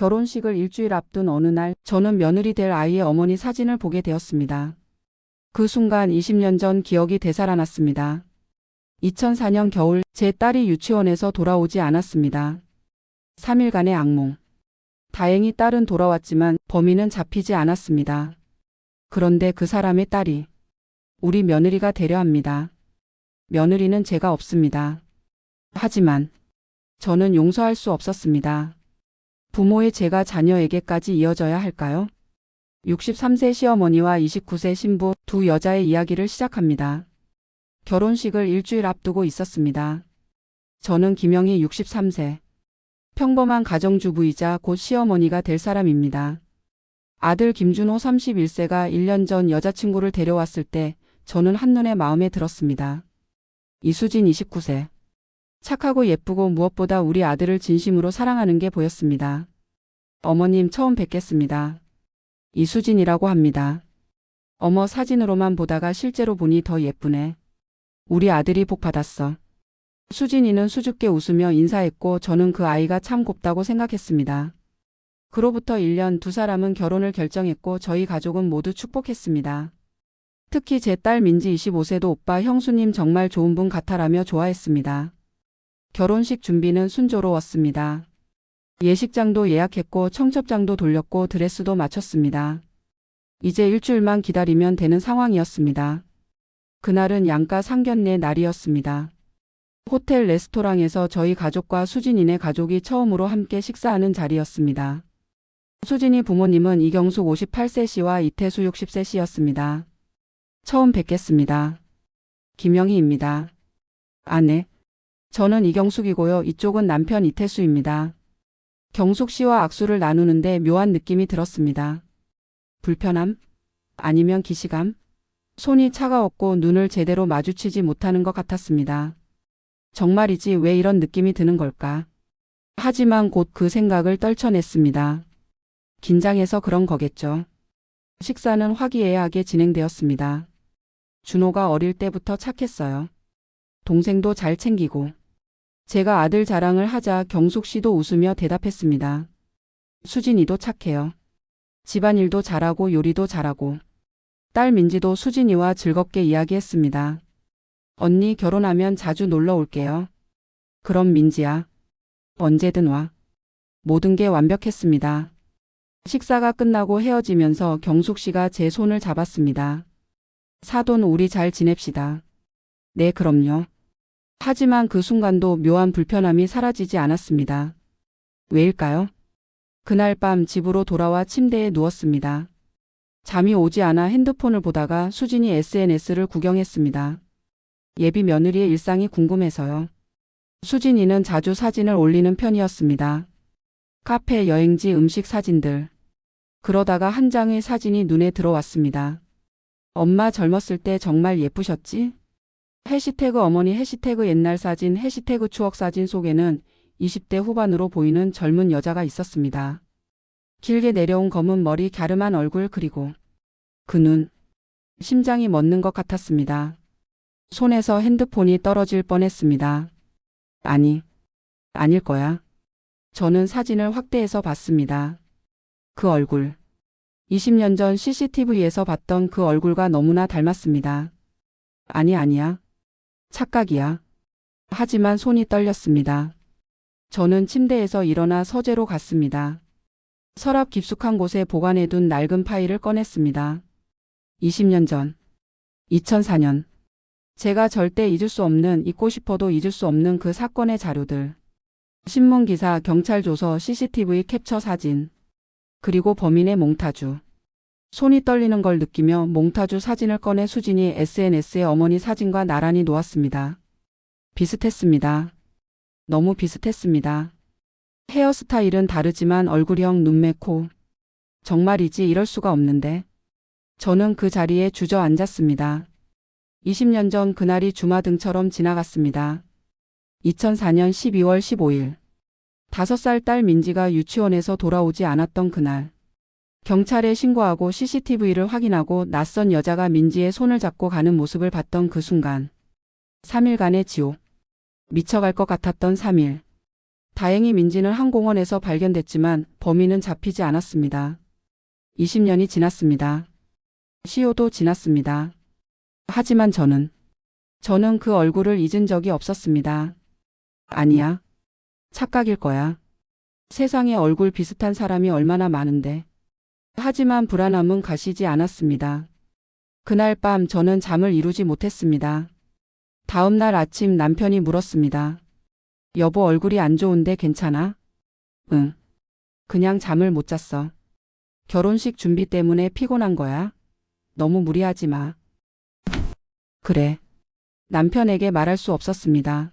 결혼식을 일주일 앞둔 어느 날 저는 며느리 될 아이의 어머니 사진을 보게 되었습니다. 그 순간 20년 전 기억이 되살아났습니다. 2004년 겨울 제 딸이 유치원에서 돌아오지 않았습니다. 3일간의 악몽. 다행히 딸은 돌아왔지만 범인은 잡히지 않았습니다. 그런데 그 사람의 딸이 우리 며느리가 되려 합니다. 며느리는 제가 없습니다. 하지만 저는 용서할 수 없었습니다. 부모의 죄가 자녀에게까지 이어져야 할까요? 63세 시어머니와 29세 신부 두 여자의 이야기를 시작합니다. 결혼식을 일주일 앞두고 있었습니다. 저는 김영희 63세. 평범한 가정주부이자 곧 시어머니가 될 사람입니다. 아들 김준호 31세가 1년 전 여자친구를 데려왔을 때 저는 한눈에 마음에 들었습니다. 이수진 29세. 착하고 예쁘고 무엇보다 우리 아들을 진심으로 사랑하는 게 보였습니다. 어머님 처음 뵙겠습니다. 이수진이라고 합니다. 어머 사진으로만 보다가 실제로 보니 더 예쁘네. 우리 아들이 복 받았어. 수진이는 수줍게 웃으며 인사했고 저는 그 아이가 참 곱다고 생각했습니다. 그로부터 1년 두 사람은 결혼을 결정했고 저희 가족은 모두 축복했습니다. 특히 제 딸 민지 25세도 오빠 형수님 정말 좋은 분 같아라며 좋아했습니다. 결혼식 준비는 순조로웠습니다. 예식장도 예약했고 청첩장도 돌렸고 드레스도 맞췄습니다. 이제 일주일만 기다리면 되는 상황이었습니다. 그날은 양가 상견례 날이었습니다. 호텔 레스토랑에서 저희 가족과 수진이네 가족이 처음으로 함께 식사하는 자리였습니다. 수진이 부모님은 이경숙 58세 씨와 이태수 60세 씨였습니다. 처음 뵙겠습니다. 김영희입니다. 아내. 저는 이경숙이고요. 이쪽은 남편 이태수입니다. 경숙 씨와 악수를 나누는데 묘한 느낌이 들었습니다. 불편함? 아니면 기시감? 손이 차가웠고 눈을 제대로 마주치지 못하는 것 같았습니다. 정말이지 왜 이런 느낌이 드는 걸까? 하지만 곧 그 생각을 떨쳐냈습니다. 긴장해서 그런 거겠죠. 식사는 화기애애하게 진행되었습니다. 준호가 어릴 때부터 착했어요. 동생도 잘 챙기고. 제가 아들 자랑을 하자 경숙 씨도 웃으며 대답했습니다. 수진이도 착해요. 집안일도 잘하고 요리도 잘하고. 딸 민지도 수진이와 즐겁게 이야기했습니다. 언니 결혼하면 자주 놀러 올게요. 그럼 민지야. 언제든 와. 모든 게 완벽했습니다. 식사가 끝나고 헤어지면서 경숙 씨가 제 손을 잡았습니다. 사돈 우리 잘 지냅시다. 네 그럼요. 하지만 그 순간도 묘한 불편함이 사라지지 않았습니다. 왜일까요? 그날 밤 집으로 돌아와 침대에 누웠습니다. 잠이 오지 않아 핸드폰을 보다가 수진이 SNS를 구경했습니다. 예비 며느리의 일상이 궁금해서요. 수진이는 자주 사진을 올리는 편이었습니다. 카페, 여행지, 음식 사진들. 그러다가 한 장의 사진이 눈에 들어왔습니다. 엄마 젊었을 때 정말 예쁘셨지? 해시태그 어머니 해시태그 옛날 사진 해시태그 추억 사진 속에는 20대 후반으로 보이는 젊은 여자가 있었습니다. 길게 내려온 검은 머리 갸름한 얼굴 그리고 그 눈. 심장이 멎는 것 같았습니다. 손에서 핸드폰이 떨어질 뻔했습니다. 아닐 거야. 저는 사진을 확대해서 봤습니다. 그 얼굴. 20년 전 CCTV에서 봤던 그 얼굴과 너무나 닮았습니다. 아니야. 착각이야. 하지만 손이 떨렸습니다. 저는 침대에서 일어나 서재로 갔습니다. 서랍 깊숙한 곳에 보관해둔 낡은 파일을 꺼냈습니다. 20년 전. 2004년. 제가 절대 잊을 수 없는, 잊고 싶어도 잊을 수 없는 그 사건의 자료들. 신문기사, 경찰 조서, CCTV 캡처 사진. 그리고 범인의 몽타주. 손이 떨리는 걸 느끼며 몽타주 사진을 꺼내 수진이 SNS에 어머니 사진과 나란히 놓았습니다. 비슷했습니다. 너무 비슷했습니다. 헤어스타일은 다르지만 얼굴형, 눈매, 코. 정말이지 이럴 수가 없는데. 저는 그 자리에 주저앉았습니다. 20년 전 그날이 주마등처럼 지나갔습니다. 2004년 12월 15일. 5살 딸 민지가 유치원에서 돌아오지 않았던 그날. 경찰에 신고하고 CCTV를 확인하고 낯선 여자가 민지의 손을 잡고 가는 모습을 봤던 그 순간. 3일간의 지옥. 미쳐갈 것 같았던 3일. 다행히 민지는 한 공원에서 발견됐지만 범인은 잡히지 않았습니다. 20년이 지났습니다. 시효도 지났습니다. 하지만 저는 그 얼굴을 잊은 적이 없었습니다. 아니야. 착각일 거야. 세상에 얼굴 비슷한 사람이 얼마나 많은데. 하지만 불안함은 가시지 않았습니다. 그날 밤 저는 잠을 이루지 못했습니다. 다음 날 아침 남편이 물었습니다. 여보, 얼굴이 안 좋은데 괜찮아? 응. 그냥 잠을 못 잤어. 결혼식 준비 때문에 피곤한 거야? 너무 무리하지 마. 그래. 남편에게 말할 수 없었습니다.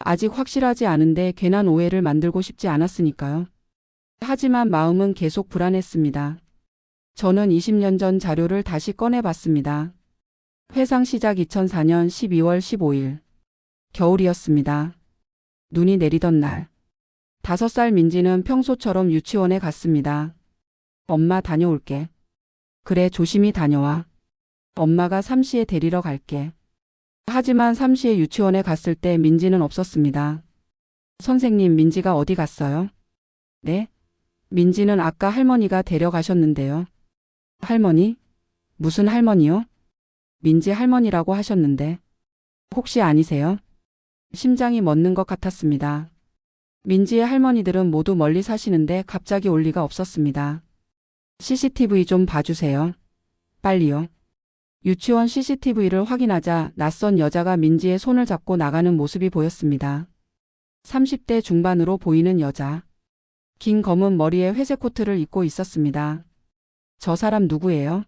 아직 확실하지 않은데 괜한 오해를 만들고 싶지 않았으니까요. 하지만 마음은 계속 불안했습니다. 저는 20년 전 자료를 다시 꺼내봤습니다. 회상 시작 2004년 12월 15일. 겨울이었습니다. 눈이 내리던 날. 5살 민지는 평소처럼 유치원에 갔습니다. 엄마, 다녀올게. 그래, 조심히 다녀와. 엄마가 삼시에 데리러 갈게. 하지만 삼시에 유치원에 갔을 때 민지는 없었습니다. 선생님, 민지가 어디 갔어요? 네? 민지는 아까 할머니가 데려가셨는데요. 할머니? 무슨 할머니요? 민지 할머니라고 하셨는데. 혹시 아니세요? 심장이 멎는 것 같았습니다. 민지의 할머니들은 모두 멀리 사시는데 갑자기 올 리가 없었습니다. CCTV 좀 봐주세요. 빨리요. 유치원 CCTV를 확인하자 낯선 여자가 민지의 손을 잡고 나가는 모습이 보였습니다. 30대 중반으로 보이는 여자. 긴 검은 머리에 회색 코트를 입고 있었습니다. 저 사람 누구예요?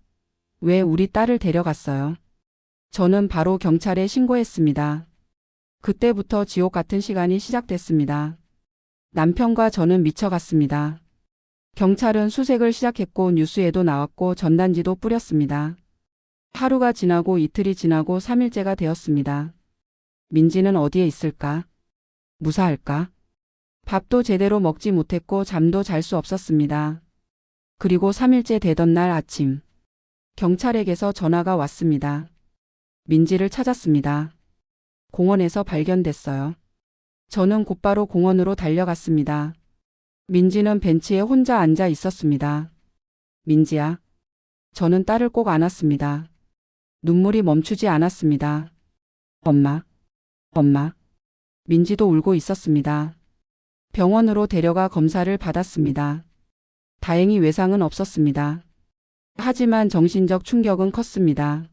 왜 우리 딸을 데려갔어요? 저는 바로 경찰에 신고했습니다. 그때부터 지옥 같은 시간이 시작됐습니다. 남편과 저는 미쳐갔습니다. 경찰은 수색을 시작했고 뉴스에도 나왔고 전단지도 뿌렸습니다. 하루가 지나고 이틀이 지나고 3일째가 되었습니다. 민지는 어디에 있을까? 무사할까? 밥도 제대로 먹지 못했고 잠도 잘 수 없었습니다. 그리고 3일째 되던 날 아침. 경찰에게서 전화가 왔습니다. 민지를 찾았습니다. 공원에서 발견됐어요. 저는 곧바로 공원으로 달려갔습니다. 민지는 벤치에 혼자 앉아 있었습니다. 민지야. 저는 딸을 꼭 안았습니다. 눈물이 멈추지 않았습니다. 엄마. 민지도 울고 있었습니다. 병원으로 데려가 검사를 받았습니다. 다행히 외상은 없었습니다. 하지만 정신적 충격은 컸습니다.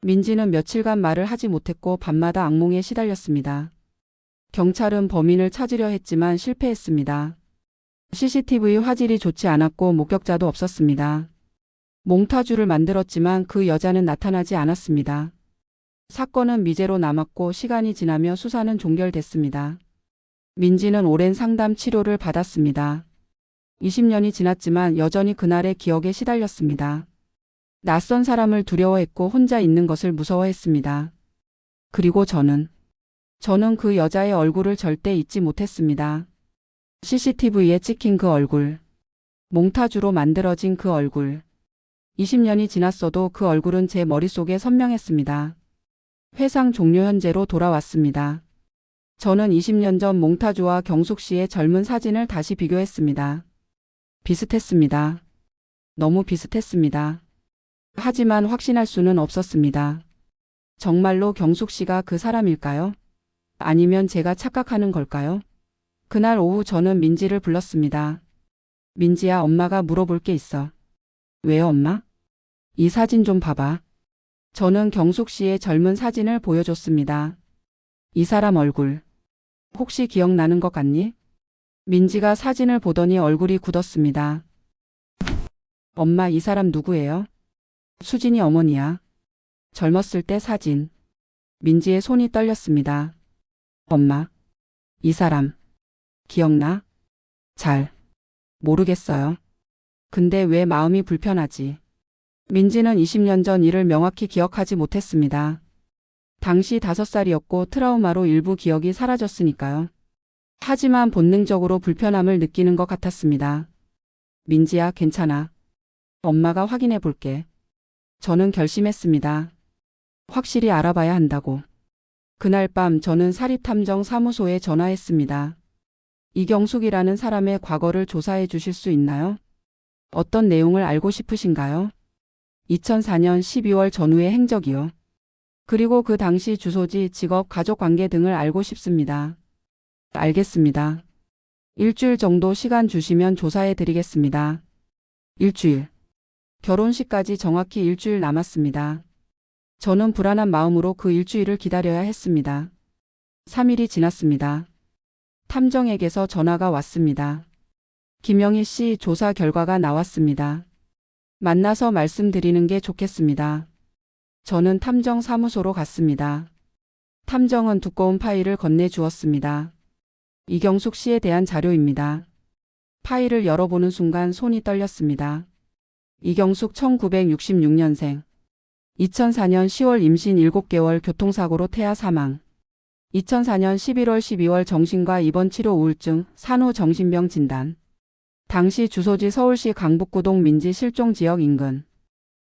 민지는 며칠간 말을 하지 못했고 밤마다 악몽에 시달렸습니다. 경찰은 범인을 찾으려 했지만 실패했습니다. CCTV 화질이 좋지 않았고 목격자도 없었습니다. 몽타주를 만들었지만 그 여자는 나타나지 않았습니다. 사건은 미제로 남았고 시간이 지나며 수사는 종결됐습니다. 민지는 오랜 상담 치료를 받았습니다. 20년이 지났지만 여전히 그날의 기억에 시달렸습니다. 낯선 사람을 두려워했고 혼자 있는 것을 무서워했습니다. 그리고 저는 그 여자의 얼굴을 절대 잊지 못했습니다. CCTV에 찍힌 그 얼굴. 몽타주로 만들어진 그 얼굴. 20년이 지났어도 그 얼굴은 제 머릿속에 선명했습니다. 회상 종료 현재로 돌아왔습니다. 저는 20년 전 몽타주와 경숙 씨의 젊은 사진을 다시 비교했습니다. 비슷했습니다. 너무 비슷했습니다. 하지만 확신할 수는 없었습니다. 정말로 경숙 씨가 그 사람일까요? 아니면 제가 착각하는 걸까요? 그날 오후 저는 민지를 불렀습니다. 민지야, 엄마가 물어볼 게 있어. 왜요, 엄마? 이 사진 좀 봐봐. 저는 경숙 씨의 젊은 사진을 보여줬습니다. 이 사람 얼굴. 혹시 기억나는 것 같니? 민지가 사진을 보더니 얼굴이 굳었습니다. 엄마, 이 사람 누구예요? 수진이 어머니야. 젊었을 때 사진. 민지의 손이 떨렸습니다. 엄마, 이 사람 기억나? 잘 모르겠어요. 근데 왜 마음이 불편하지? 민지는 20년 전 일을 명확히 기억하지 못했습니다. 당시 5살이었고 트라우마로 일부 기억이 사라졌으니까요. 하지만 본능적으로 불편함을 느끼는 것 같았습니다. 민지야, 괜찮아. 엄마가 확인해 볼게. 저는 결심했습니다. 확실히 알아봐야 한다고. 그날 밤 저는 사립탐정사무소에 전화했습니다. 이경숙이라는 사람의 과거를 조사해 주실 수 있나요? 어떤 내용을 알고 싶으신가요? 2004년 12월 전후의 행적이요. 그리고 그 당시 주소지, 직업, 가족관계 등을 알고 싶습니다. 알겠습니다. 일주일 정도 시간 주시면 조사해 드리겠습니다. 일주일. 결혼식까지 정확히 일주일 남았습니다. 저는 불안한 마음으로 그 일주일을 기다려야 했습니다. 3일이 지났습니다. 탐정에게서 전화가 왔습니다. 김영희 씨 조사 결과가 나왔습니다. 만나서 말씀드리는 게 좋겠습니다. 저는 탐정 사무소로 갔습니다. 탐정은 두꺼운 파일을 건네주었습니다. 이경숙 씨에 대한 자료입니다. 파일을 열어보는 순간 손이 떨렸습니다. 이경숙 1966년생. 2004년 10월 임신 7개월 교통사고로 태아 사망. 2004년 11월 12월 정신과 입원 치료 우울증, 산후 정신병 진단. 당시 주소지 서울시 강북구동 민지 실종지역 인근.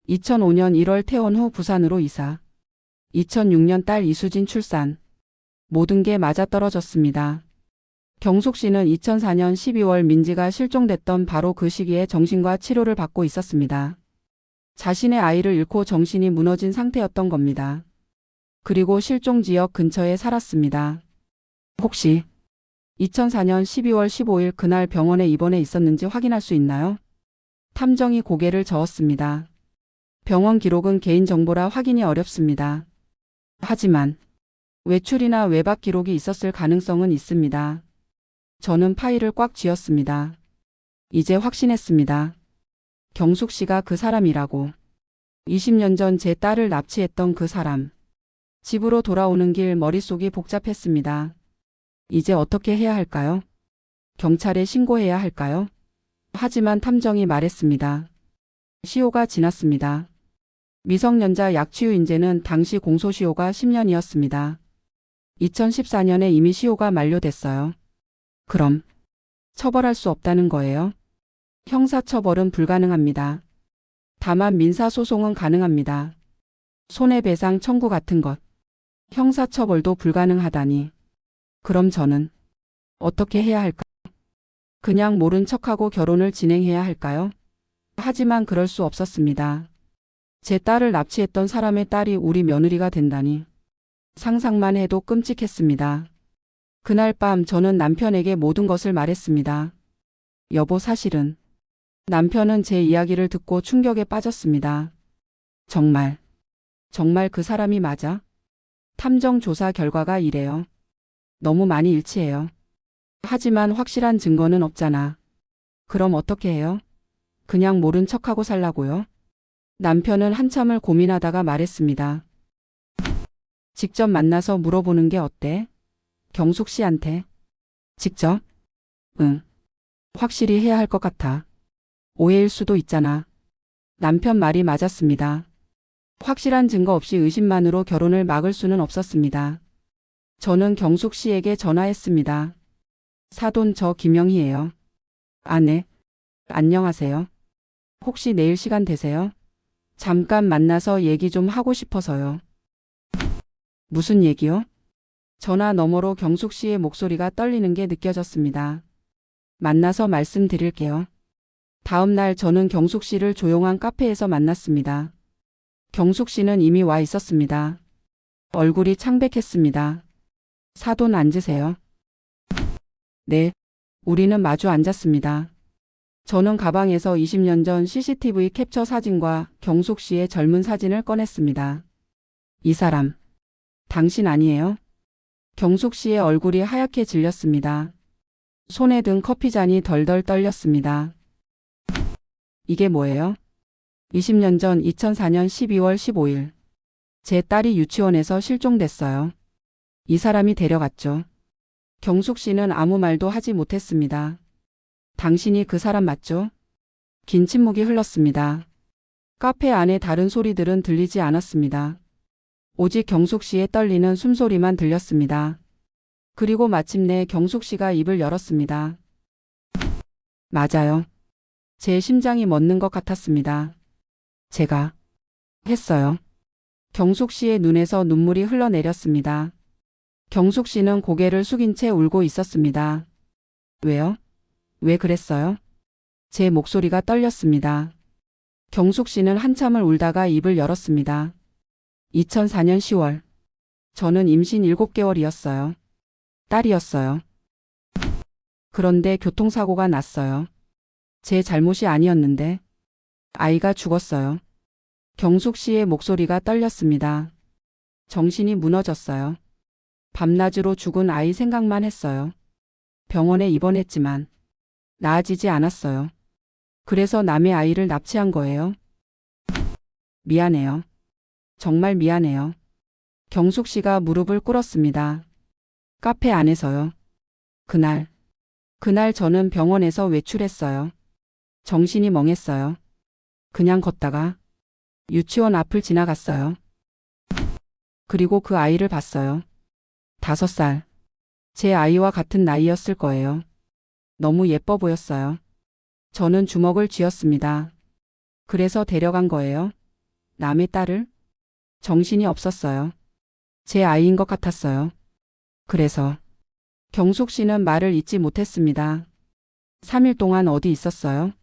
2005년 1월 퇴원 후 부산으로 이사. 2006년 딸 이수진 출산. 모든 게 맞아떨어졌습니다. 경숙 씨는 2004년 12월 민지가 실종됐던 바로 그 시기에 정신과 치료를 받고 있었습니다. 자신의 아이를 잃고 정신이 무너진 상태였던 겁니다. 그리고 실종 지역 근처에 살았습니다. 혹시 2004년 12월 15일 그날 병원에 입원해 있었는지 확인할 수 있나요? 탐정이 고개를 저었습니다. 병원 기록은 개인정보라 확인이 어렵습니다. 하지만 외출이나 외박 기록이 있었을 가능성은 있습니다. 저는 파일을 꽉 쥐었습니다. 이제 확신했습니다. 경숙 씨가 그 사람이라고. 20년 전 제 딸을 납치했던 그 사람. 집으로 돌아오는 길 머릿속이 복잡했습니다. 이제 어떻게 해야 할까요? 경찰에 신고해야 할까요? 하지만 탐정이 말했습니다. 시효가 지났습니다. 미성년자 약취유 인제는 당시 공소시효가 10년이었습니다. 2014년에 이미 시효가 만료됐어요. 그럼 처벌할 수 없다는 거예요? 형사처벌은 불가능합니다. 다만 민사소송은 가능합니다. 손해배상 청구 같은 것. 형사처벌도 불가능하다니. 그럼 저는 어떻게 해야 할까요? 그냥 모른 척하고 결혼을 진행해야 할까요? 하지만 그럴 수 없었습니다. 제 딸을 납치했던 사람의 딸이 우리 며느리가 된다니. 상상만 해도 끔찍했습니다. 그날 밤 저는 남편에게 모든 것을 말했습니다. 여보, 사실은. 남편은 제 이야기를 듣고 충격에 빠졌습니다. 정말 그 사람이 맞아? 탐정 조사 결과가 이래요. 너무 많이 일치해요. 하지만 확실한 증거는 없잖아. 그럼 어떻게 해요? 그냥 모른 척하고 살라고요? 남편은 한참을 고민하다가 말했습니다. 직접 만나서 물어보는 게 어때? 경숙 씨한테. 직접? 응. 확실히 해야 할 것 같아. 오해일 수도 있잖아. 남편 말이 맞았습니다. 확실한 증거 없이 의심만으로 결혼을 막을 수는 없었습니다. 저는 경숙 씨에게 전화했습니다. 사돈, 저 김영희예요. 아, 네. 안녕하세요. 혹시 내일 시간 되세요? 잠깐 만나서 얘기 좀 하고 싶어서요. 무슨 얘기요? 전화 너머로 경숙 씨의 목소리가 떨리는 게 느껴졌습니다. 만나서 말씀드릴게요. 다음 날 저는 경숙 씨를 조용한 카페에서 만났습니다. 경숙 씨는 이미 와 있었습니다. 얼굴이 창백했습니다. 사돈, 앉으세요. 네. 우리는 마주 앉았습니다. 저는 가방에서 20년 전 CCTV 캡처 사진과 경숙 씨의 젊은 사진을 꺼냈습니다. 이 사람, 당신 아니에요? 경숙 씨의 얼굴이 하얗게 질렸습니다. 손에 든 커피잔이 덜덜 떨렸습니다. 이게 뭐예요? 20년 전 2004년 12월 15일. 제 딸이 유치원에서 실종됐어요. 이 사람이 데려갔죠. 경숙 씨는 아무 말도 하지 못했습니다. 당신이 그 사람 맞죠? 긴 침묵이 흘렀습니다. 카페 안에 다른 소리들은 들리지 않았습니다. 오직 경숙 씨의 떨리는 숨소리만 들렸습니다. 그리고 마침내 경숙 씨가 입을 열었습니다. 맞아요. 제 심장이 멎는 것 같았습니다. 제가 했어요. 경숙 씨의 눈에서 눈물이 흘러내렸습니다. 경숙 씨는 고개를 숙인 채 울고 있었습니다. 왜요? 왜 그랬어요? 제 목소리가 떨렸습니다. 경숙 씨는 한참을 울다가 입을 열었습니다. 2004년 10월. 저는 임신 7개월이었어요. 딸이었어요. 그런데 교통사고가 났어요. 제 잘못이 아니었는데 아이가 죽었어요. 경숙 씨의 목소리가 떨렸습니다. 정신이 무너졌어요. 밤낮으로 죽은 아이 생각만 했어요. 병원에 입원했지만 나아지지 않았어요. 그래서 남의 아이를 납치한 거예요. 미안해요. 정말 미안해요. 경숙 씨가 무릎을 꿇었습니다. 카페 안에서요. 그날 저는 병원에서 외출했어요. 정신이 멍했어요. 그냥 걷다가 유치원 앞을 지나갔어요. 그리고 그 아이를 봤어요. 5살. 제 아이와 같은 나이였을 거예요. 너무 예뻐 보였어요. 저는 주먹을 쥐었습니다. 그래서 데려간 거예요. 남의 딸을? 정신이 없었어요. 제 아이인 것 같았어요. 그래서 경숙 씨는 말을 잇지 못했습니다. 3일 동안 어디 있었어요?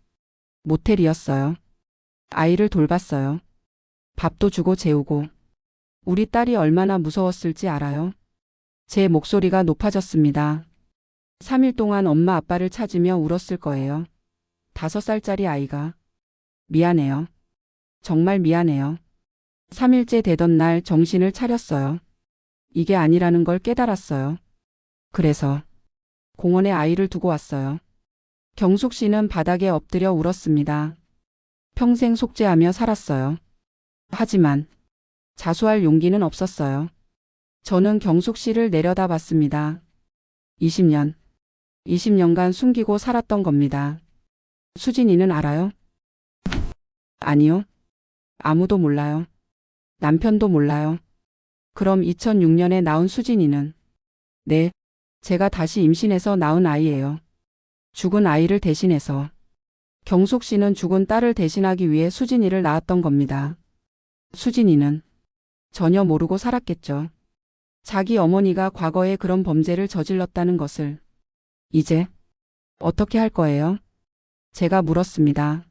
모텔이었어요. 아이를 돌봤어요. 밥도 주고 재우고. 우리 딸이 얼마나 무서웠을지 알아요? 제 목소리가 높아졌습니다. 3일 동안 엄마 아빠를 찾으며 울었을 거예요. 5살짜리 아이가. 미안해요. 정말 미안해요. 3일째 되던 날 정신을 차렸어요. 이게 아니라는 걸 깨달았어요. 그래서 공원에 아이를 두고 왔어요. 경숙 씨는 바닥에 엎드려 울었습니다. 평생 속죄하며 살았어요. 하지만 자수할 용기는 없었어요. 저는 경숙 씨를 내려다봤습니다. 20년간 숨기고 살았던 겁니다. 수진이는 알아요? 아니요. 아무도 몰라요. 남편도 몰라요. 그럼 2006년에 낳은 수진이는? 네, 제가 다시 임신해서 낳은 아이예요. 죽은 아이를 대신해서. 경숙 씨는 죽은 딸을 대신하기 위해 수진이를 낳았던 겁니다. 수진이는 전혀 모르고 살았겠죠. 자기 어머니가 과거에 그런 범죄를 저질렀다는 것을. 이제 어떻게 할 거예요? 제가 물었습니다.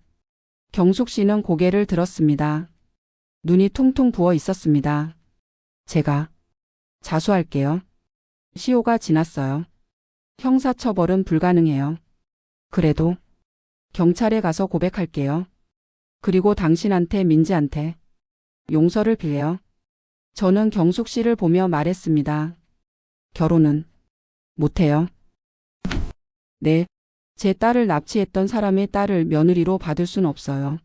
경숙 씨는 고개를 들었습니다. 눈이 퉁퉁 부어 있었습니다. 제가 자수할게요. 시효가 지났어요. 형사처벌은 불가능해요. 그래도 경찰에 가서 고백할게요. 그리고 당신한테 민지한테 용서를 빌게요. 저는 경숙 씨를 보며 말했습니다. 결혼은 못해요. 네, 제 딸을 납치했던 사람의 딸을 며느리로 받을 순 없어요.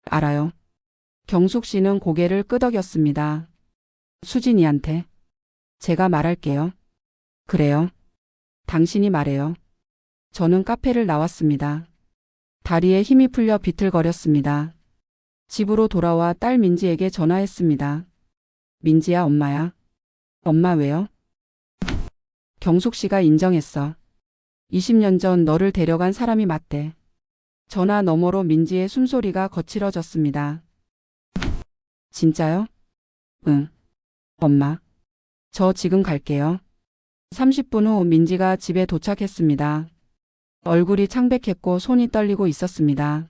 알아요. 경숙 씨는 고개를 끄덕였습니다. 수진이한테 제가 말할게요. 그래요. 당신이 말해요. 저는 카페를 나왔습니다. 다리에 힘이 풀려 비틀거렸습니다. 집으로 돌아와 딸 민지에게 전화했습니다. 민지야, 엄마야. 엄마 왜요? 경숙 씨가 인정했어. 20년 전 너를 데려간 사람이 맞대. 전화 너머로 민지의 숨소리가 거칠어졌습니다. 진짜요? 응. 엄마. 저 지금 갈게요. 30분 후 민지가 집에 도착했습니다. 얼굴이 창백했고 손이 떨리고 있었습니다.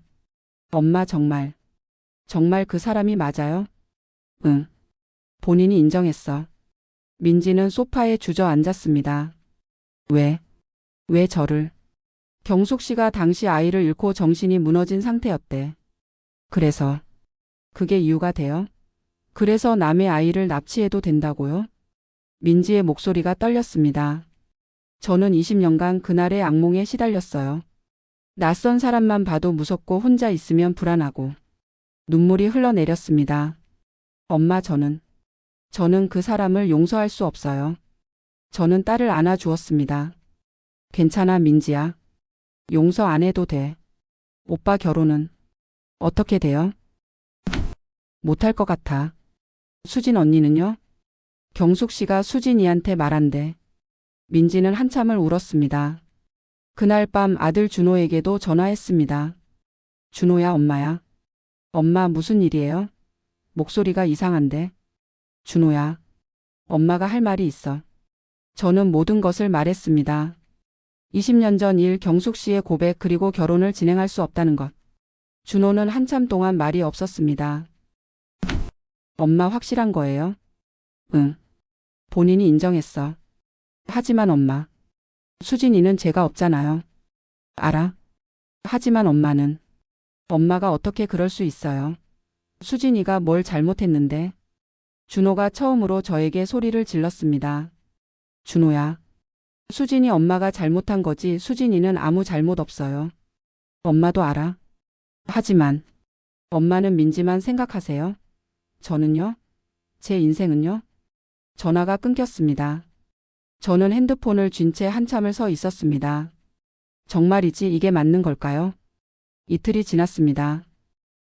엄마 정말 그 사람이 맞아요? 응. 본인이 인정했어. 민지는 소파에 주저앉았습니다. 왜 저를? 경숙 씨가 당시 아이를 잃고 정신이 무너진 상태였대. 그래서 그게 이유가 돼요? 그래서 남의 아이를 납치해도 된다고요? 민지의 목소리가 떨렸습니다. 저는 20년간 그날의 악몽에 시달렸어요. 낯선 사람만 봐도 무섭고 혼자 있으면 불안하고 눈물이 흘러내렸습니다. 엄마, 저는 그 사람을 용서할 수 없어요. 저는 딸을 안아주었습니다. 괜찮아, 민지야. 용서 안 해도 돼. 오빠 결혼은 어떻게 돼요? 못할 것 같아. 수진 언니는요? 경숙 씨가 수진이한테 말한대. 민지는 한참을 울었습니다. 그날 밤 아들 준호에게도 전화했습니다. 준호야, 엄마야. 엄마, 무슨 일이에요? 목소리가 이상한데. 준호야, 엄마가 할 말이 있어. 저는 모든 것을 말했습니다. 20년 전 일 경숙 씨의 고백 그리고 결혼을 진행할 수 없다는 것. 준호는 한참 동안 말이 없었습니다. 엄마 확실한 거예요? 응. 본인이 인정했어. 하지만 엄마. 수진이는 죄가 없잖아요. 알아. 하지만 엄마는. 엄마가 어떻게 그럴 수 있어요? 수진이가 뭘 잘못했는데? 준호가 처음으로 저에게 소리를 질렀습니다. 준호야. 수진이 엄마가 잘못한 거지 수진이는 아무 잘못 없어요. 엄마도 알아. 하지만 엄마는 민지만 생각하세요. 저는요? 제 인생은요? 전화가 끊겼습니다. 저는 핸드폰을 쥔 채 한참을 서 있었습니다. 정말이지 이게 맞는 걸까요? 이틀이 지났습니다.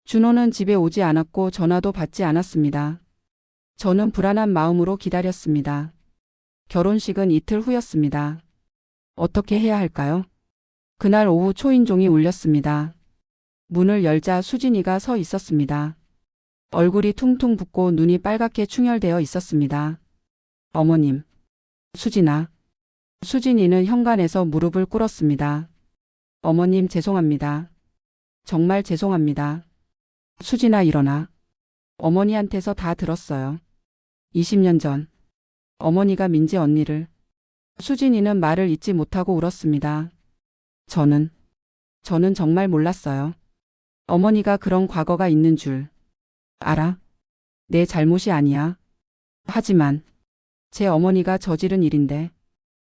준호는 집에 오지 않았고 전화도 받지 않았습니다. 저는 불안한 마음으로 기다렸습니다. 결혼식은 이틀 후였습니다. 어떻게 해야 할까요? 그날 오후 초인종이 울렸습니다. 문을 열자 수진이가 서 있었습니다. 얼굴이 퉁퉁 붓고 눈이 빨갛게 충혈되어 있었습니다. 어머님. 수진아. 수진이는 현관에서 무릎을 꿇었습니다. 어머님 죄송합니다. 정말 죄송합니다. 수진아 일어나. 어머니한테서 다 들었어요. 20년 전 어머니가 민지 언니를. 수진이는 말을 잇지 못하고 울었습니다. 저는 정말 몰랐어요. 어머니가 그런 과거가 있는 줄. 알아. 내 잘못이 아니야. 하지만 제 어머니가 저지른 일인데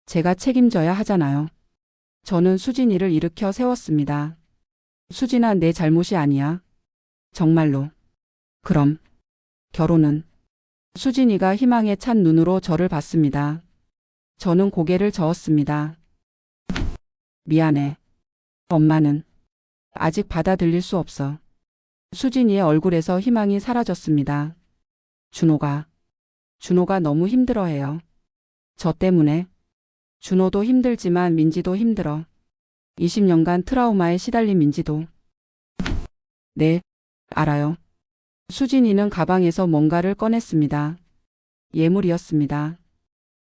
제가 책임져야 하잖아요. 저는 수진이를 일으켜 세웠습니다. 수진아 내 잘못이 아니야. 정말로. 그럼 결혼은? 수진이가 희망에 찬 눈으로 저를 봤습니다. 저는 고개를 저었습니다. 미안해. 엄마는 아직 받아들일 수 없어. 수진이의 얼굴에서 희망이 사라졌습니다. 준호가 너무 힘들어해요. 저 때문에. 준호도 힘들지만 민지도 힘들어. 20년간 트라우마에 시달린 민지도. 네, 알아요. 수진이는 가방에서 뭔가를 꺼냈습니다. 예물이었습니다.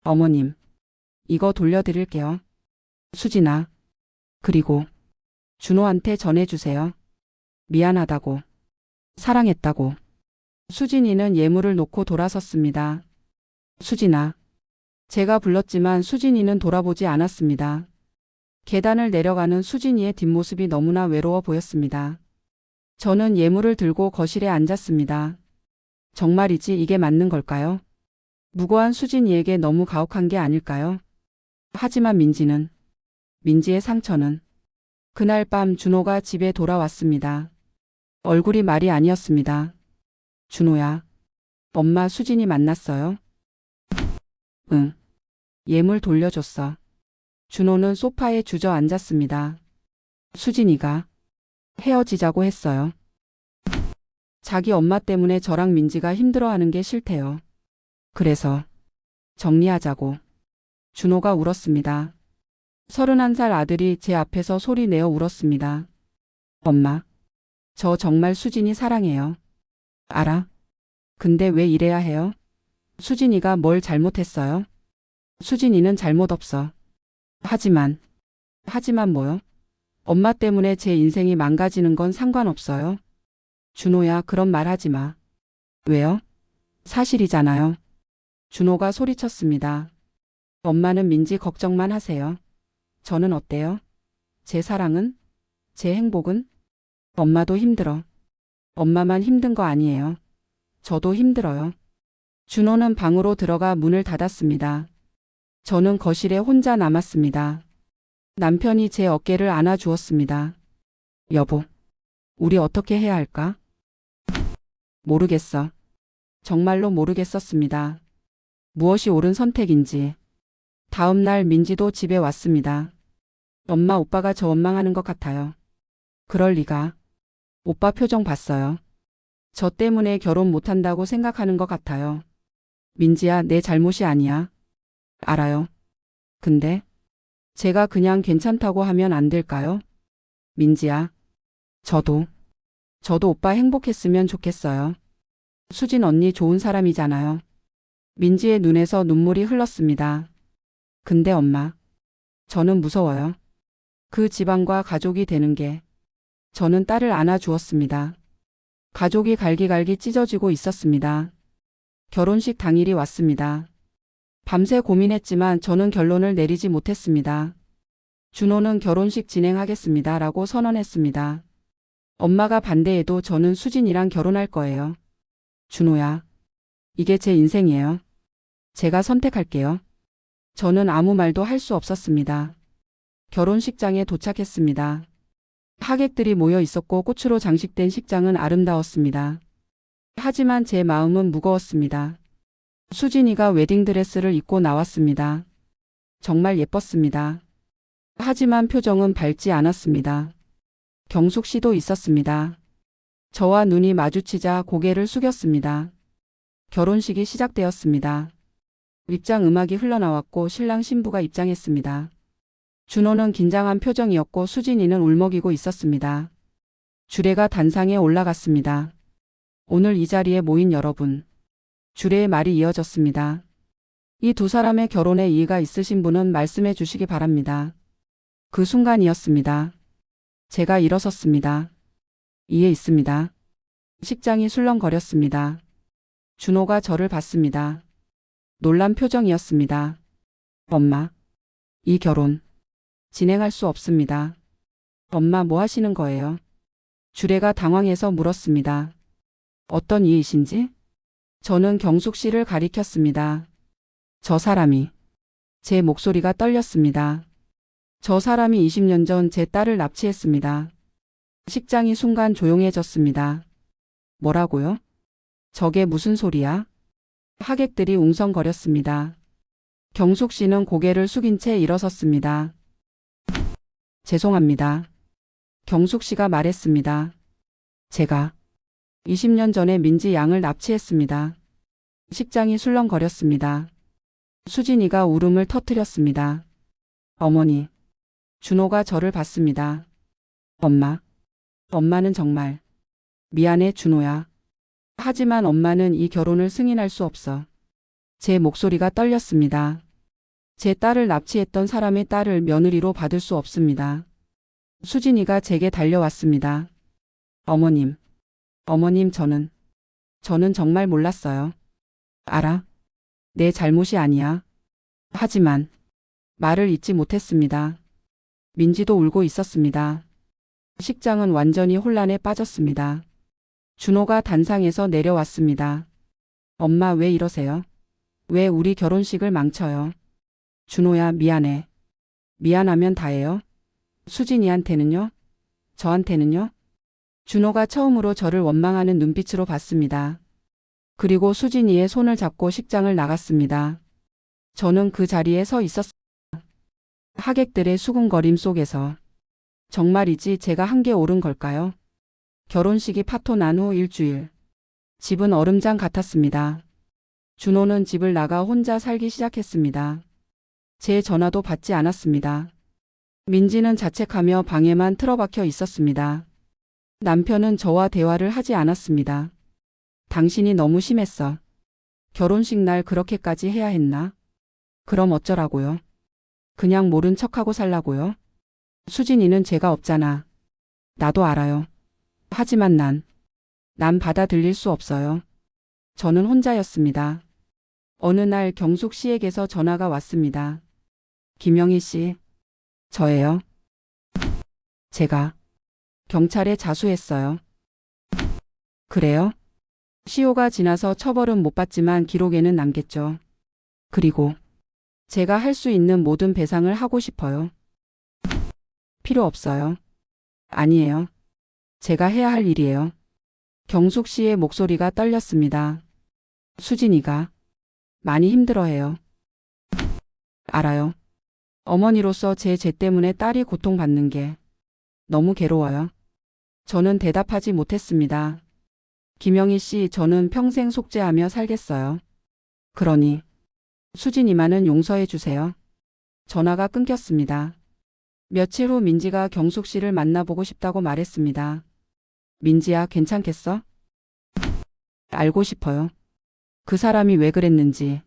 어머님, 이거 돌려드릴게요. 수진아, 그리고 준호한테 전해주세요. 미안하다고. 사랑했다고. 수진이는 예물을 놓고 돌아섰습니다. 수진아. 제가 불렀지만 수진이는 돌아보지 않았습니다. 계단을 내려가는 수진이의 뒷모습이 너무나 외로워 보였습니다. 저는 예물을 들고 거실에 앉았습니다. 정말이지 이게 맞는 걸까요? 무고한 수진이에게 너무 가혹한 게 아닐까요? 하지만 민지의 상처는. 그날 밤 준호가 집에 돌아왔습니다. 얼굴이 말이 아니었습니다. 준호야. 엄마 수진이 만났어요? 응. 예물 돌려줬어. 준호는 소파에 주저앉았습니다. 수진이가 헤어지자고 했어요. 자기 엄마 때문에 저랑 민지가 힘들어하는 게 싫대요. 그래서 정리하자고. 준호가 울었습니다. 31살 아들이 제 앞에서 소리 내어 울었습니다. 엄마, 저 정말 수진이 사랑해요. 알아? 근데 왜 이래야 해요? 수진이가 뭘 잘못했어요? 수진이는 잘못 없어. 하지만 뭐요? 엄마 때문에 제 인생이 망가지는 건 상관없어요. 준호야, 그런 말 하지 마. 왜요? 사실이잖아요. 준호가 소리쳤습니다. 엄마는 민지 걱정만 하세요. 저는 어때요? 제 사랑은? 제 행복은? 엄마도 힘들어. 엄마만 힘든 거 아니에요. 저도 힘들어요. 준호는 방으로 들어가 문을 닫았습니다. 저는 거실에 혼자 남았습니다. 남편이 제 어깨를 안아주었습니다. 여보, 우리 어떻게 해야 할까? 모르겠어. 정말로 모르겠었습니다. 무엇이 옳은 선택인지. 다음 날 민지도 집에 왔습니다. 엄마, 오빠가 저 원망하는 것 같아요. 그럴 리가. 오빠 표정 봤어요. 저 때문에 결혼 못한다고 생각하는 것 같아요. 민지야, 내 잘못이 아니야. 알아요. 근데 제가 그냥 괜찮다고 하면 안 될까요? 민지야. 저도 오빠 행복했으면 좋겠어요. 수진 언니 좋은 사람이잖아요. 민지의 눈에서 눈물이 흘렀습니다. 근데 엄마, 저는 무서워요. 그 집안과 가족이 되는 게. 저는 딸을 안아주었습니다. 가족이 갈기갈기 찢어지고 있었습니다. 결혼식 당일이 왔습니다. 밤새 고민했지만 저는 결론을 내리지 못했습니다. 준호는 결혼식 진행하겠습니다 라고 선언했습니다. 엄마가 반대해도 저는 수진이랑 결혼할 거예요. 준호야, 이게 제 인생이에요. 제가 선택할게요. 저는 아무 말도 할 수 없었습니다. 결혼식장에 도착했습니다. 하객들이 모여 있었고 꽃으로 장식된 식장은 아름다웠습니다. 하지만 제 마음은 무거웠습니다. 수진이가 웨딩드레스를 입고 나왔습니다. 정말 예뻤습니다. 하지만 표정은 밝지 않았습니다. 경숙 씨도 있었습니다. 저와 눈이 마주치자 고개를 숙였습니다. 결혼식이 시작되었습니다. 입장 음악이 흘러나왔고 신랑 신부가 입장했습니다. 준호는 긴장한 표정이었고 수진이는 울먹이고 있었습니다. 주례가 단상에 올라갔습니다. 오늘 이 자리에 모인 여러분. 주례의 말이 이어졌습니다. 이 두 사람의 결혼에 이의가 있으신 분은 말씀해 주시기 바랍니다. 그 순간이었습니다. 제가 일어섰습니다. 이에 있습니다. 식장이 술렁거렸습니다. 준호가 저를 봤습니다. 놀란 표정이었습니다. 엄마, 이 결혼 진행할 수 없습니다. 엄마 뭐 하시는 거예요? 주례가 당황해서 물었습니다. 어떤 이의신지? 저는 경숙 씨를 가리켰습니다. 저 사람이. 제 목소리가 떨렸습니다. 저 사람이 20년 전 제 딸을 납치했습니다. 식장이 순간 조용해졌습니다. 뭐라고요? 저게 무슨 소리야? 하객들이 웅성거렸습니다. 경숙 씨는 고개를 숙인 채 일어섰습니다. 죄송합니다. 경숙 씨가 말했습니다. 제가 20년 전에 민지 양을 납치했습니다. 식장이 술렁거렸습니다. 수진이가 울음을 터뜨렸습니다. 어머니. 준호가 저를 봤습니다. 엄마. 엄마는 정말. 미안해 준호야. 하지만 엄마는 이 결혼을 승인할 수 없어. 제 목소리가 떨렸습니다. 제 딸을 납치했던 사람의 딸을 며느리로 받을 수 없습니다. 수진이가 제게 달려왔습니다. 어머님. 어머님 저는 정말 몰랐어요. 알아. 내 잘못이 아니야. 하지만 말을 잇지 못했습니다. 민지도 울고 있었습니다. 식장은 완전히 혼란에 빠졌습니다. 준호가 단상에서 내려왔습니다. 엄마 왜 이러세요? 왜 우리 결혼식을 망쳐요? 준호야 미안해. 미안하면 다해요. 수진이한테는요? 저한테는요? 준호가 처음으로 저를 원망하는 눈빛으로 봤습니다. 그리고 수진이의 손을 잡고 식장을 나갔습니다. 저는 그 자리에 서 있었습니다. 하객들의 수군거림 속에서 정말이지 제가 한 게 옳은 걸까요? 결혼식이 파토 난 후 일주일. 집은 얼음장 같았습니다. 준호는 집을 나가 혼자 살기 시작했습니다. 제 전화도 받지 않았습니다. 민지는 자책하며 방에만 틀어박혀 있었습니다. 남편은 저와 대화를 하지 않았습니다. 당신이 너무 심했어. 결혼식 날 그렇게까지 해야 했나? 그럼 어쩌라고요? 그냥 모른 척하고 살라고요? 수진이는 죄가 없잖아. 나도 알아요. 하지만 난 받아들일 수 없어요. 저는 혼자였습니다. 어느 날 경숙 씨에게서 전화가 왔습니다. 김영희 씨. 저예요. 제가 경찰에 자수했어요. 그래요? 시효가 지나서 처벌은 못 받지만 기록에는 남겠죠. 그리고 제가 할 수 있는 모든 배상을 하고 싶어요. 필요 없어요. 아니에요. 제가 해야 할 일이에요. 경숙 씨의 목소리가 떨렸습니다. 수진이가 많이 힘들어해요. 알아요. 어머니로서 제 죄 때문에 딸이 고통받는 게 너무 괴로워요. 저는 대답하지 못했습니다. 김영희 씨, 저는 평생 속죄하며 살겠어요. 그러니 수진이만은 용서해 주세요. 전화가 끊겼습니다. 며칠 후 민지가 경숙 씨를 만나보고 싶다고 말했습니다. 민지야, 괜찮겠어? 알고 싶어요. 그 사람이 왜 그랬는지.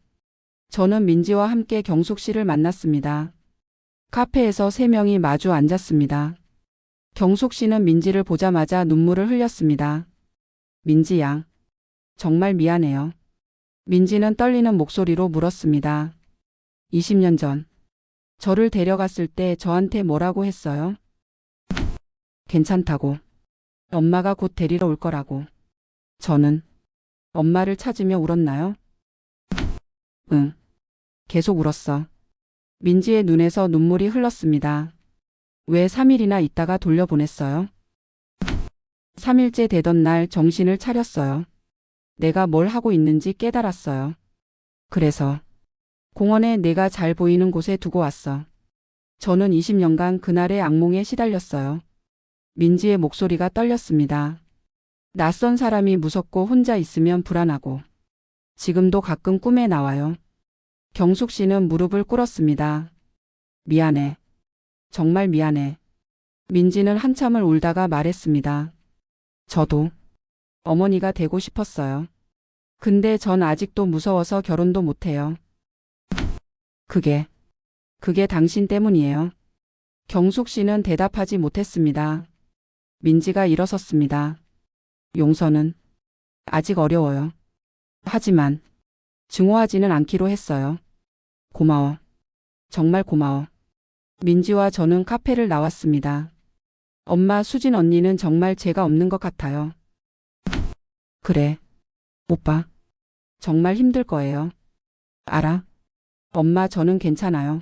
저는 민지와 함께 경숙 씨를 만났습니다. 카페에서 세 명이 마주 앉았습니다. 경숙 씨는 민지를 보자마자 눈물을 흘렸습니다. 민지 양, 정말 미안해요. 민지는 떨리는 목소리로 물었습니다. 20년 전, 저를 데려갔을 때 저한테 뭐라고 했어요? 괜찮다고. 엄마가 곧 데리러 올 거라고. 저는 엄마를 찾으며 울었나요? 응. 계속 울었어. 민지의 눈에서 눈물이 흘렀습니다. 왜 3일이나 있다가 돌려보냈어요? 3일째 되던 날 정신을 차렸어요. 내가 뭘 하고 있는지 깨달았어요. 그래서 공원에 내가 잘 보이는 곳에 두고 왔어. 저는 20년간 그날의 악몽에 시달렸어요. 민지의 목소리가 떨렸습니다. 낯선 사람이 무섭고 혼자 있으면 불안하고 지금도 가끔 꿈에 나와요. 경숙 씨는 무릎을 꿇었습니다. 미안해. 정말 미안해. 민지는 한참을 울다가 말했습니다. 저도 어머니가 되고 싶었어요. 근데 전 아직도 무서워서 결혼도 못해요. 그게 당신 때문이에요. 경숙 씨는 대답하지 못했습니다. 민지가 일어섰습니다. 용서는 아직 어려워요. 하지만 증오하지는 않기로 했어요. 고마워. 정말 고마워. 민지와 저는 카페를 나왔습니다. 엄마, 수진 언니는 정말 죄가 없는 것 같아요. 그래. 오빠. 정말 힘들 거예요. 알아. 엄마, 저는 괜찮아요.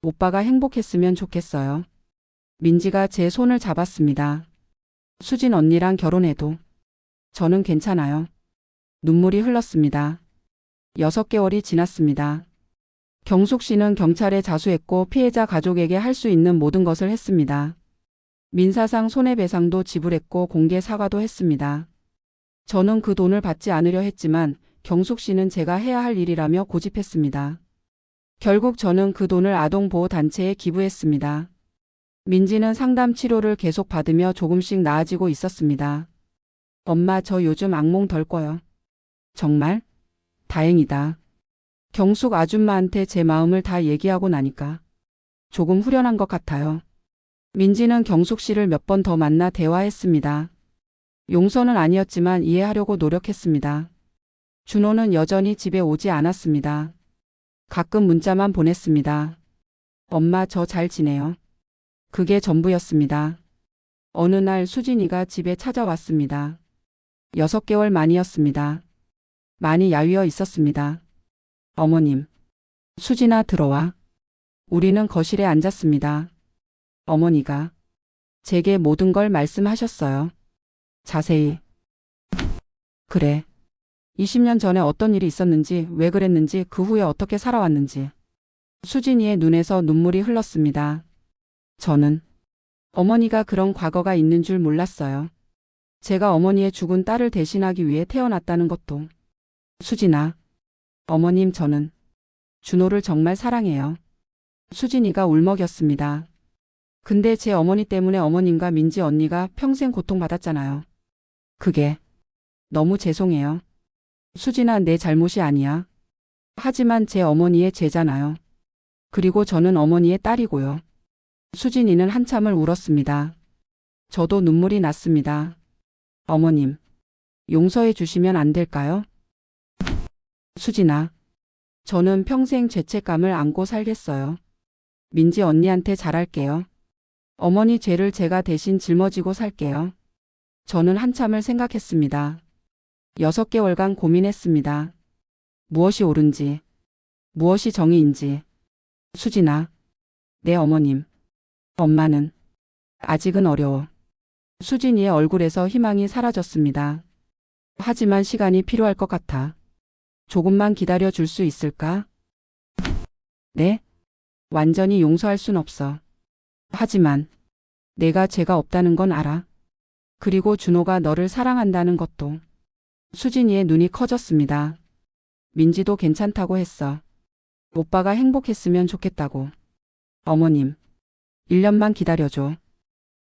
오빠가 행복했으면 좋겠어요. 민지가 제 손을 잡았습니다. 수진 언니랑 결혼해도 저는 괜찮아요. 눈물이 흘렀습니다. 6개월이 지났습니다. 경숙 씨는 경찰에 자수했고 피해자 가족에게 할 수 있는 모든 것을 했습니다. 민사상 손해배상도 지불했고 공개 사과도 했습니다. 저는 그 돈을 받지 않으려 했지만 경숙 씨는 제가 해야 할 일이라며 고집했습니다. 결국 저는 그 돈을 아동보호단체에 기부했습니다. 민지는 상담 치료를 계속 받으며 조금씩 나아지고 있었습니다. 엄마, 저 요즘 악몽 덜 꿔요. 정말? 다행이다. 경숙 아줌마한테 제 마음을 다 얘기하고 나니까 조금 후련한 것 같아요. 민지는 경숙 씨를 몇 번 더 만나 대화했습니다. 용서는 아니었지만 이해하려고 노력했습니다. 준호는 여전히 집에 오지 않았습니다. 가끔 문자만 보냈습니다. 엄마, 저 잘 지내요. 그게 전부였습니다. 어느 날 수진이가 집에 찾아왔습니다. 6개월 만이었습니다. 많이 야위어 있었습니다. 어머님, 수진아 들어와. 우리는 거실에 앉았습니다. 어머니가 제게 모든 걸 말씀하셨어요. 자세히. 그래. 20년 전에 어떤 일이 있었는지, 왜 그랬는지, 그 후에 어떻게 살아왔는지. 수진이의 눈에서 눈물이 흘렀습니다. 저는 어머니가 그런 과거가 있는 줄 몰랐어요. 제가 어머니의 죽은 딸을 대신하기 위해 태어났다는 것도. 수진아. 어머님, 저는 준호를 정말 사랑해요. 수진이가 울먹였습니다. 근데 제 어머니 때문에 어머님과 민지 언니가 평생 고통받았잖아요. 그게 너무 죄송해요. 수진아, 내 잘못이 아니야. 하지만 제 어머니의 죄잖아요. 그리고 저는 어머니의 딸이고요. 수진이는 한참을 울었습니다. 저도 눈물이 났습니다. 어머님, 용서해 주시면 안 될까요? 수진아, 저는 평생 죄책감을 안고 살겠어요. 민지 언니한테 잘할게요. 어머니 죄를 제가 대신 짊어지고 살게요. 저는 한참을 생각했습니다. 6개월간 고민했습니다. 무엇이 옳은지, 무엇이 정의인지. 수진아, 내 어머님, 엄마는 아직은 어려워. 수진이의 얼굴에서 희망이 사라졌습니다. 하지만 시간이 필요할 것 같아. 조금만 기다려 줄 수 있을까? 네? 완전히 용서할 순 없어. 하지만 내가 죄가 없다는 건 알아. 그리고 준호가 너를 사랑한다는 것도. 수진이의 눈이 커졌습니다. 민지도 괜찮다고 했어. 오빠가 행복했으면 좋겠다고. 어머님, 1년만 기다려줘.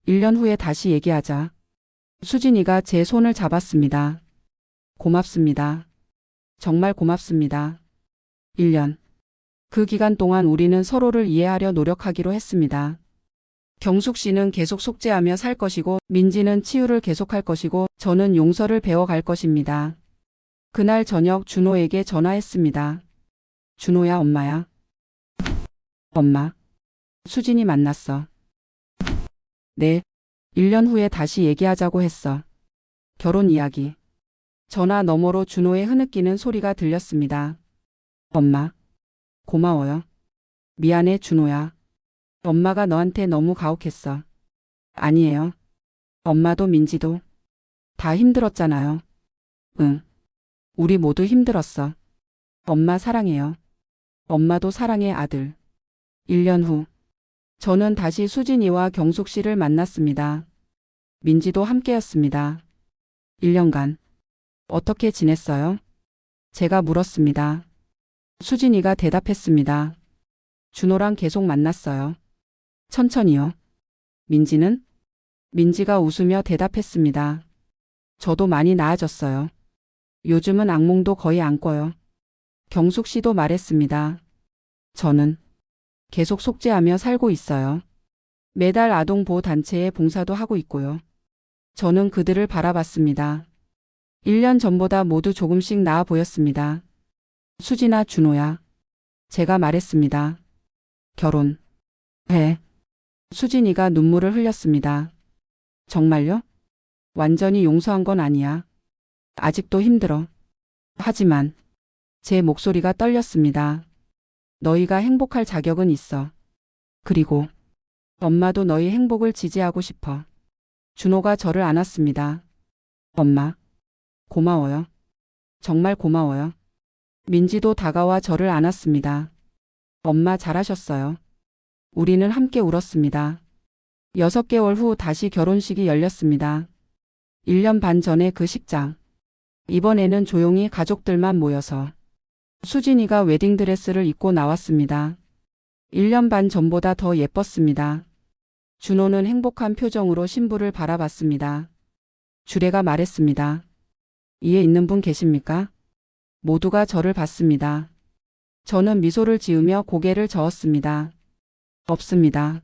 1년 후에 다시 얘기하자. 수진이가 제 손을 잡았습니다. 고맙습니다. 정말 고맙습니다. 1년. 그 기간 동안 우리는 서로를 이해하려 노력하기로 했습니다. 경숙 씨는 계속 속죄하며 살 것이고 민지는 치유를 계속할 것이고 저는 용서를 배워갈 것입니다. 그날 저녁 준호에게 전화했습니다. 준호야, 엄마야. 엄마. 수진이 만났어. 네. 1년 후에 다시 얘기하자고 했어. 결혼 이야기. 전화 너머로 준호의 흐느끼는 소리가 들렸습니다. 엄마. 고마워요. 미안해, 준호야. 엄마가 너한테 너무 가혹했어. 아니에요. 엄마도 민지도 다 힘들었잖아요. 응. 우리 모두 힘들었어. 엄마 사랑해요. 엄마도 사랑해, 아들. 1년 후. 저는 다시 수진이와 경숙 씨를 만났습니다. 민지도 함께였습니다. 1년간. 어떻게 지냈어요? 제가 물었습니다. 수진이가 대답했습니다. 준호랑 계속 만났어요. 천천히요. 민지는? 민지가 웃으며 대답했습니다. 저도 많이 나아졌어요. 요즘은 악몽도 거의 안 꿔요. 경숙 씨도 말했습니다. 저는 계속 속죄하며 살고 있어요. 매달 아동보호단체에 봉사도 하고 있고요. 저는 그들을 바라봤습니다. 1년 전보다 모두 조금씩 나아 보였습니다. 수진아, 준호야. 제가 말했습니다. 결혼. 해. 수진이가 눈물을 흘렸습니다. 정말요? 완전히 용서한 건 아니야. 아직도 힘들어. 하지만 제 목소리가 떨렸습니다. 너희가 행복할 자격은 있어. 그리고 엄마도 너희 행복을 지지하고 싶어. 준호가 저를 안았습니다. 엄마. 고마워요. 정말 고마워요. 민지도 다가와 저를 안았습니다. 엄마 잘하셨어요. 우리는 함께 울었습니다. 6개월 후 다시 결혼식이 열렸습니다. 1년 반 전에 그 식장. 이번에는 조용히 가족들만 모여서 수진이가 웨딩드레스를 입고 나왔습니다. 1년 반 전보다 더 예뻤습니다. 준호는 행복한 표정으로 신부를 바라봤습니다. 주례가 말했습니다. 이에 있는 분 계십니까? 모두가 저를 봤습니다. 저는 미소를 지으며 고개를 저었습니다. 없습니다.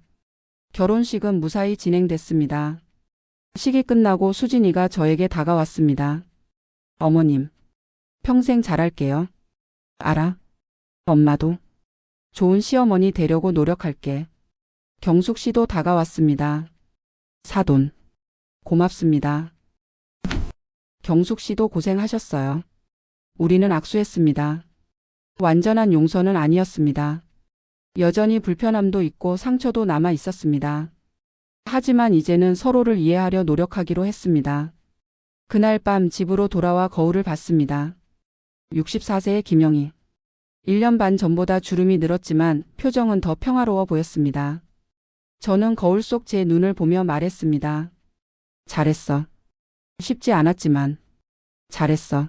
결혼식은 무사히 진행됐습니다. 식이 끝나고 수진이가 저에게 다가왔습니다. 어머님, 평생 잘할게요. 알아? 엄마도 좋은 시어머니 되려고 노력할게. 경숙 씨도 다가왔습니다. 사돈, 고맙습니다. 경숙 씨도 고생하셨어요. 우리는 악수했습니다. 완전한 용서는 아니었습니다. 여전히 불편함도 있고 상처도 남아 있었습니다. 하지만 이제는 서로를 이해하려 노력하기로 했습니다. 그날 밤 집으로 돌아와 거울을 봤습니다. 64세의 김영희. 1년 반 전보다 주름이 늘었지만 표정은 더 평화로워 보였습니다. 저는 거울 속 제 눈을 보며 말했습니다. 잘했어. 쉽지 않았지만 잘했어.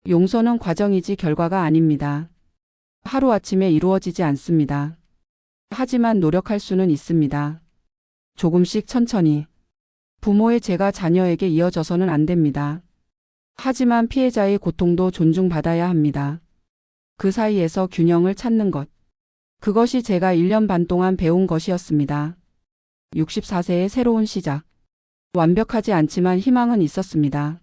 용서는 과정이지 결과가 아닙니다. 하루아침에 이루어지지 않습니다. 하지만 노력할 수는 있습니다. 조금씩 천천히. 부모의 죄가 자녀에게 이어져서는 안 됩니다. 하지만 피해자의 고통도 존중받아야 합니다. 그 사이에서 균형을 찾는 것. 그것이 제가 1년 반 동안 배운 것이었습니다. 64세의 새로운 시작. 완벽하지 않지만 희망은 있었습니다.